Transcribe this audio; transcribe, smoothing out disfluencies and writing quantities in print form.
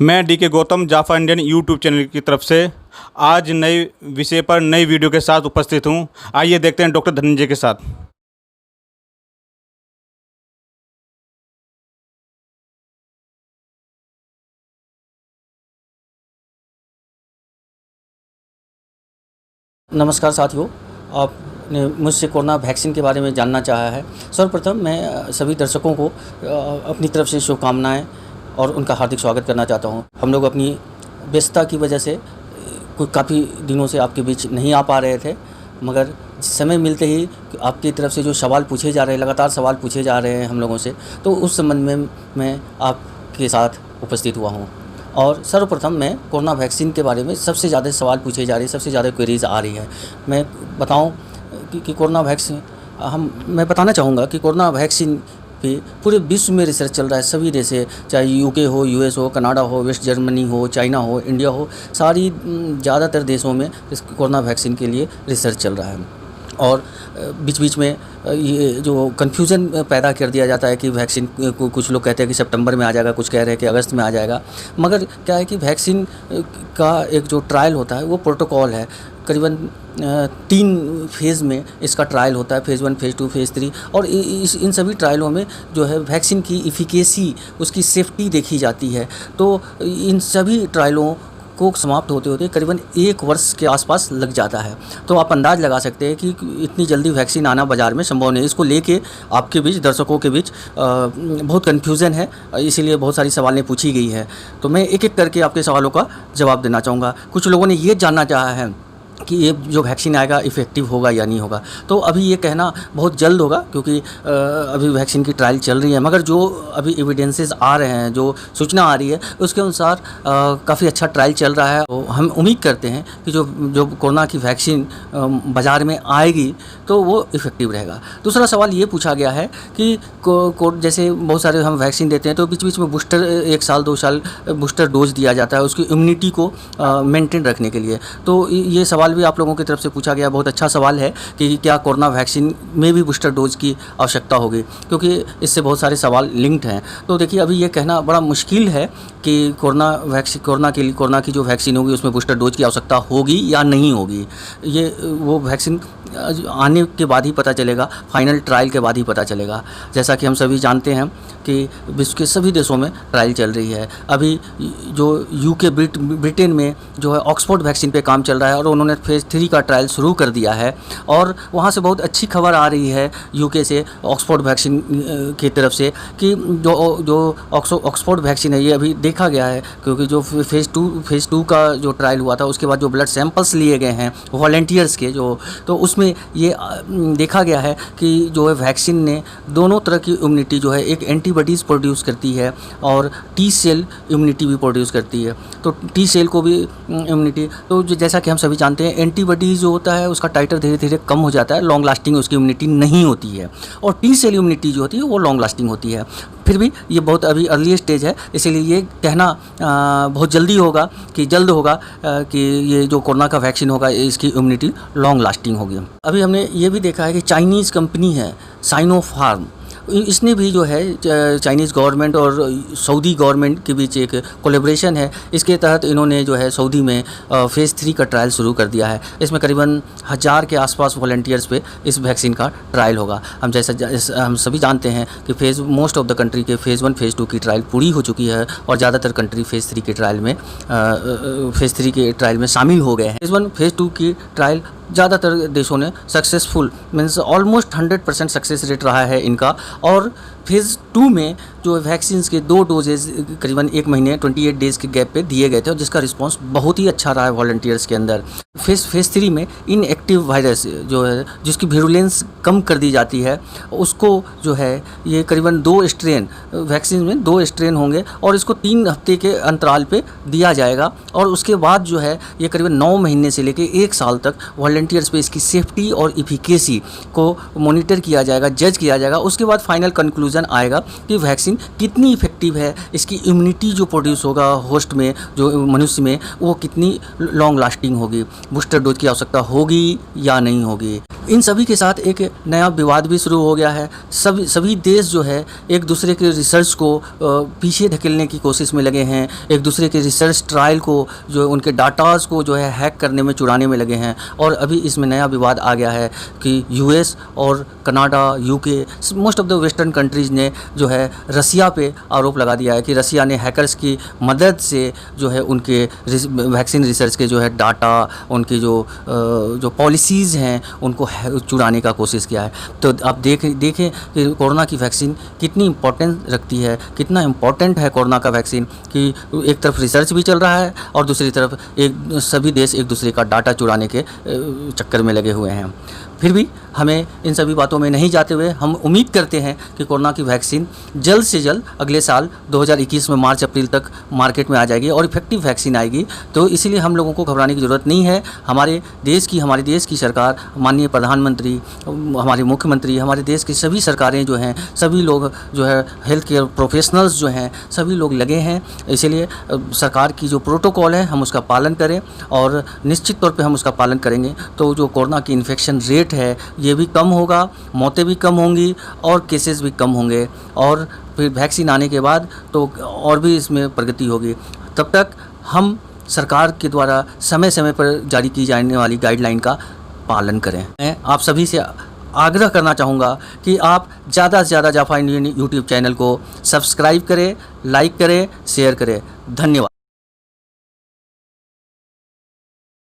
मैं डी के Gautam जाफा Indian YouTube channel की तरफ से आज नए विषय पर नई वीडियो के साथ उपस्थित हूं। आइए देखते हैं डॉक्टर धनंजय के साथ। नमस्कार साथियों, आपने मुझसे कोरोना वैक्सीन के बारे में जानना चाहा है। सर्वप्रथम मैं सभी दर्शकों को अपनी तरफ से शुभकामनाएं और उनका हार्दिक स्वागत करना चाहता हूं। हम लोग अपनी व्यस्तता की वजह से काफ़ी दिनों से आपके बीच नहीं आ पा रहे थे, मगर समय मिलते ही आपकी तरफ से जो सवाल पूछे जा रहे हैं, लगातार सवाल पूछे जा रहे हैं हम लोगों से, तो उस संबंध में मैं आपके साथ उपस्थित हुआ हूँ। और सर्वप्रथम मैं कोरोना वैक्सीन के बारे में सबसे ज़्यादा सवाल पूछे जा रहे हैं, सबसे ज़्यादा क्वेरीज़ आ रही है। मैं बताऊं कि कोरोना वैक्सीन मैं बताना चाहूँगा कि कोरोना वैक्सीन पे पूरे विश्व में रिसर्च चल रहा है। सभी देश, चाहे यूके हो, यूएस हो, कनाडा हो, वेस्ट जर्मनी हो, चाइना हो, इंडिया हो, सारी ज़्यादातर देशों में इस कोरोना वैक्सीन के लिए रिसर्च चल रहा है। और बीच बीच में ये जो कन्फ्यूज़न पैदा कर दिया जाता है कि वैक्सीन को कुछ लोग कहते हैं कि सितंबर में आ जाएगा, कुछ कह रहे हैं कि अगस्त में आ जाएगा। मगर क्या है कि वैक्सीन का एक जो ट्रायल होता है वो प्रोटोकॉल है। करीबन 3 फेज़ में इसका ट्रायल होता है, फेज़ 1, फेज़ 2, फेज़ 3। और इन सभी ट्रायलों में जो है वैक्सीन की इफ़िकेसी, उसकी सेफ्टी देखी जाती है। तो इन सभी ट्रायलों को समाप्त होते होते करीबन 1 वर्ष के आसपास लग जाता है। तो आप अंदाज़ लगा सकते हैं कि इतनी जल्दी वैक्सीन आना बाज़ार में संभव नहीं है। इसको लेके आपके बीच, दर्शकों के बीच बहुत कन्फ्यूज़न है, इसीलिए बहुत सारी सवालें पूछी गई है। तो मैं एक एक करके आपके सवालों का जवाब देना चाहूँगा। कुछ लोगों ने ये जानना चाहा है कि ये जो वैक्सीन आएगा इफ़ेक्टिव होगा या नहीं होगा। तो अभी ये कहना बहुत जल्द होगा, क्योंकि अभी वैक्सीन की ट्रायल चल रही है। मगर जो अभी एविडेंसेस आ रहे हैं, जो सूचना आ रही है, उसके अनुसार काफ़ी अच्छा ट्रायल चल रहा है। तो हम उम्मीद करते हैं कि जो कोरोना की वैक्सीन बाज़ार में आएगी तो वो इफ़ेक्टिव रहेगा। दूसरा सवाल ये पूछा गया है कि जैसे बहुत सारे हम वैक्सीन देते हैं तो बीच बीच में बूस्टर 1 साल 2 साल बूस्टर डोज दिया जाता है उसकी इम्यूनिटी को मेंटेन रखने के लिए। तो ये सवाल भी आप लोगों की तरफ से पूछा गया। बहुत अच्छा सवाल है कि क्या कोरोना वैक्सीन में भी बूस्टर डोज की आवश्यकता होगी, क्योंकि इससे बहुत सारे सवाल लिंक्ड हैं। तो देखिए, अभी ये कहना बड़ा मुश्किल है कि कोरोना की जो वैक्सीन होगी उसमें बूस्टर डोज की आवश्यकता होगी या नहीं होगी। ये वो वैक्सीन आने के बाद ही पता चलेगा, फाइनल ट्रायल के बाद ही पता चलेगा। जैसा कि हम सभी जानते हैं कि विश्व के सभी देशों में ट्रायल चल रही है। अभी जो यूके ब्रिटेन में जो है ऑक्सफोर्ड वैक्सीन पे काम चल रहा है और उन्होंने फेज़ 3 का ट्रायल शुरू कर दिया है। और वहाँ से बहुत अच्छी खबर आ रही है यूके से, ऑक्सफोर्ड वैक्सीन की तरफ से, कि जो ऑक्सफोर्ड वैक्सीन है ये अभी देखा गया है, क्योंकि जो फेज़ 2 का जो ट्रायल हुआ था उसके बाद जो ब्लड सैंपल्स लिए गए हैं वॉलंटियर्स के, तो उसमें ये देखा गया है कि जो है वैक्सीन ने दोनों तरह की इम्यूनिटी जो है, एक एंटीबॉडीज़ प्रोड्यूस करती है और टी सेल इम्यूनिटी भी प्रोड्यूस करती है। तो टी सेल को भी इम्यूनिटी, तो जैसा कि हम सभी जानते हैं एंटीबॉडीज़ जो होता है उसका टाइटर धीरे धीरे कम हो जाता है, लॉन्ग लास्टिंग उसकी इम्यूनिटी नहीं होती है। और टी सेल इम्यूनिटी जो होती है वो लॉन्ग लास्टिंग होती है। फिर भी ये बहुत अभी अर्ली स्टेज है, इसीलिए ये कहना बहुत जल्द होगा कि ये जो कोरोना का वैक्सीन होगा इसकी इम्यूनिटी लॉन्ग लास्टिंग होगी। अभी हमने ये भी देखा है कि चाइनीज़ कंपनी है साइनोफार्म, इसने भी जो है चाइनीज़ गवर्नमेंट और सऊदी गवर्नमेंट के बीच एक कोलैबोरेशन है। इसके तहत इन्होंने जो है सऊदी में फेज़ 3 का ट्रायल शुरू कर दिया है। इसमें करीबन 1000 के आसपास वॉलंटियर्स पे इस वैक्सीन का ट्रायल होगा। हम सभी जानते हैं कि मोस्ट ऑफ द कंट्री के फेज़ 1 फेज़ 2 की ट्रायल पूरी हो चुकी है और ज़्यादातर कंट्री फेज़ 3 के ट्रायल में शामिल हो गए हैं। फेज़ 1 फेज़ 2 की ट्रायल ज़्यादातर देशों ने successful means almost 100% success rate रहा है इनका। और फेज़ 2 में जो वैक्सीन्स के 2 डोजेज़ करीबन 1 महीने 28 डेज़ के गैप पे दिए गए थे, और जिसका रिस्पांस बहुत ही अच्छा रहा है वॉलंटियर्स के अंदर। फेज़ 3 में इनएक्टिव वायरस जो है, जिसकी विरुलेंस कम कर दी जाती है, उसको जो है ये करीबन 2 स्ट्रेन, वैक्सीन में 2 स्ट्रेन होंगे और इसको 3 हफ्ते के अंतराल पे दिया जाएगा। और उसके बाद जो है ये करीबन 9 महीने से लेकर 1 साल तक वॉलंटियर्स पे इसकी सेफ्टी और इफिकेसी को मॉनिटर किया जाएगा, जज किया जाएगा। उसके बाद फाइनल कंक्लूजन आएगा कि वैक्सीन कितनी इफेक्टिव है, इसकी इम्यूनिटी जो प्रोड्यूस होगा होस्ट में, जो मनुष्य में, वो कितनी लॉन्ग लास्टिंग होगी, बूस्टर डोज की आवश्यकता होगी या नहीं होगी। इन सभी के साथ एक नया विवाद भी शुरू हो गया है। सभी देश जो है एक दूसरे के रिसर्च को पीछे धकेलने की कोशिश में लगे हैं, एक दूसरे के रिसर्च ट्रायल को जो उनके डाटाज़ को जो है हैक करने में, चुराने में लगे हैं। और अभी इसमें नया विवाद आ गया है कि यूएस और Canada, UK, most of the western countries ने जो है रसिया पे आरोप लगा दिया है कि रसिया ने हैकर्स की मदद से जो है उनके वैक्सीन रिसर्च के जो है डाटा, उनकी जो पॉलिसीज़ हैं उनको चुराने का कोशिश किया है। तो आप देखें कि कोरोना की वैक्सीन कितनी इम्पोर्टेंस रखती है, कितना इम्पोर्टेंट है कोरोना का वैक्सीन, कि एक तरफ रिसर्च भी चल रहा है और दूसरी तरफ सभी देश एक दूसरे का डाटा चुराने के चक्कर में लगे हुए हैं। फिर भी हमें इन सभी बातों में नहीं जाते हुए हम उम्मीद करते हैं कि कोरोना की वैक्सीन जल्द से जल्द अगले साल 2021 में मार्च अप्रैल तक मार्केट में आ जाएगी और इफेक्टिव वैक्सीन आएगी। तो इसीलिए हम लोगों को घबराने की ज़रूरत नहीं है। हमारे देश की सरकार, माननीय प्रधानमंत्री, हमारे मुख्यमंत्री, हमारे देश की सभी सरकारें जो हैं, सभी लोग जो है हेल्थ केयर प्रोफेशनल्स जो हैं, सभी लोग लगे हैं। इसीलिए सरकार की जो प्रोटोकॉल है हम उसका पालन करें और निश्चित तौर पर हम उसका पालन करेंगे तो जो कोरोना की इन्फेक्शन रेट है ये भी कम होगा, मौतें भी कम होंगी और केसेस भी कम होंगे। और फिर वैक्सीन आने के बाद तो और भी इसमें प्रगति होगी। तब तक हम सरकार के द्वारा समय समय पर जारी की जाने वाली गाइडलाइन का पालन करें। मैं आप सभी से आग्रह करना चाहूँगा कि आप ज़्यादा से ज़्यादा जाफा इंडियन यूट्यूब चैनल को सब्सक्राइब करें, लाइक करें, शेयर करें। धन्यवाद।